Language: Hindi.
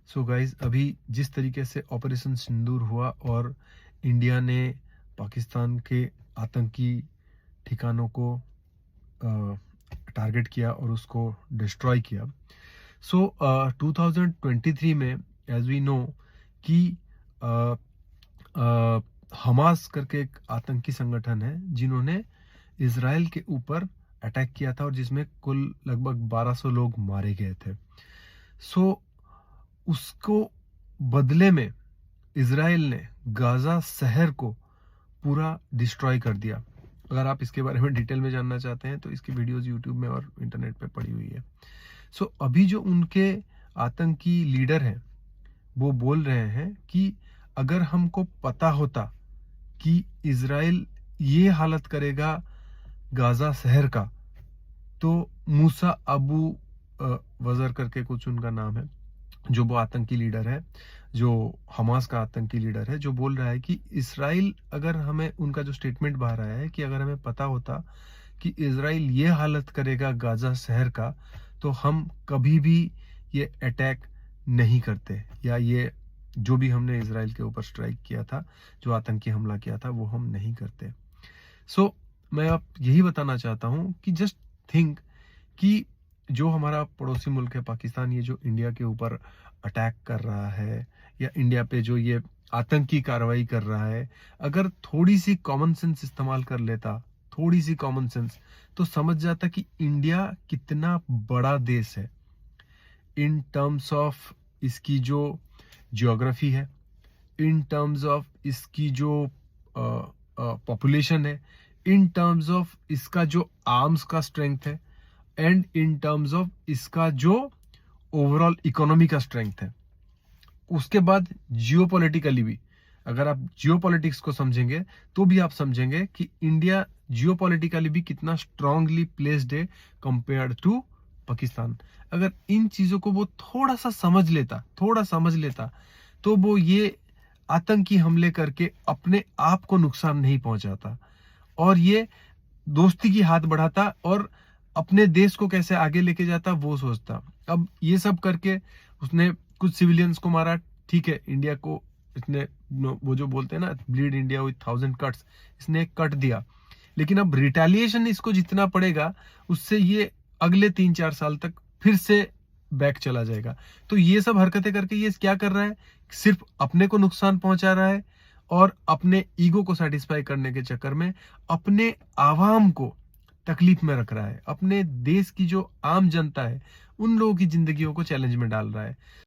सो गाइज, अभी जिस तरीके से ऑपरेशन सिंदूर हुआ और इंडिया ने पाकिस्तान के आतंकी ठिकानों को टारगेट किया और उसको डिस्ट्रॉय किया। सो 2023 में एज वी नो कि हमास करके एक आतंकी संगठन है जिन्होंने इसराइल के ऊपर अटैक किया था और जिसमें कुल लगभग 1200 लोग मारे गए थे। सो उसको बदले में इसराइल ने गाजा शहर को पूरा डिस्ट्रॉय कर दिया। अगर आप इसके बारे में डिटेल में जानना चाहते हैं तो इसकी वीडियोस यूट्यूब में और इंटरनेट पे पड़ी हुई है। सो अभी जो उनके आतंकी लीडर हैं वो बोल रहे हैं कि अगर हमको पता होता कि इसराइल ये हालत करेगा गाजा शहर का, तो मूसा अबू वजर करके कुछ उनका नाम है, जो वो आतंकी लीडर है, जो हमास का आतंकी लीडर है, जो बोल रहा है कि इसराइल, अगर हमें, उनका जो स्टेटमेंट बाहर आया है कि अगर हमें पता होता कि इसराइल ये हालत करेगा गाजा शहर का, तो हम कभी भी ये अटैक नहीं करते, या ये जो भी हमने इसराइल के ऊपर स्ट्राइक किया था, जो आतंकी हमला किया था, वो हम नहीं करते। सो मैं आप यही बताना चाहता हूं कि जस्ट थिंक कि जो हमारा पड़ोसी मुल्क है पाकिस्तान, ये जो इंडिया के ऊपर अटैक कर रहा है या इंडिया पे जो ये आतंकी कार्रवाई कर रहा है, अगर थोड़ी सी कॉमन सेंस इस्तेमाल कर लेता, थोड़ी सी कॉमन सेंस, तो समझ जाता कि इंडिया कितना बड़ा देश है इन टर्म्स ऑफ इसकी जो ज्योग्राफी है, इन टर्म्स ऑफ इसकी जो पॉपुलेशन है, इन टर्म्स ऑफ इसका जो आर्म्स का स्ट्रेंथ है, एंड इन टर्म्स ऑफ इसका जो ओवरऑल इकोनॉमी का स्ट्रेंथ है। उसके बाद जियोपॉलिटिकली भी, अगर आप जियोपॉलिटिक्स को समझेंगे तो भी आप समझेंगे कि इंडिया जियोपॉलिटिकली भी कितना स्ट्रांगली प्लेस्ड है कंपेयर्ड टू पाकिस्तान। अगर इन चीजों को वो थोड़ा समझ लेता तो वो ये आतंकी हमले करके अपने आप को नुकसान नहीं पहुंचाता और ये दोस्ती की हाथ बढ़ाता और अपने देश को कैसे आगे लेके जाता वो सोचता। अब ये सब करके उसने कुछ सिविलियंस को मारा, ठीक है, इंडिया को इसने, वो जो बोलते हैं ना, ब्लीड इंडिया विथ 1000 कट्स, इसने एक कट दिया, लेकिन अब रिटेलिएशन इसको जितना पड़ेगा उससे ये अगले 3-4 साल तक फिर से बैक चला जाएगा। तो ये सब हरकतें करके ये क्या कर रहा है, सिर्फ अपने को नुकसान पहुंचा रहा है और अपने ईगो को सेटिस्फाई करने के चक्कर में अपने आवाम को तकलीफ में रख रहा है, अपने देश की जो आम जनता है उन लोगों की जिंदगियों को चैलेंज में डाल रहा है।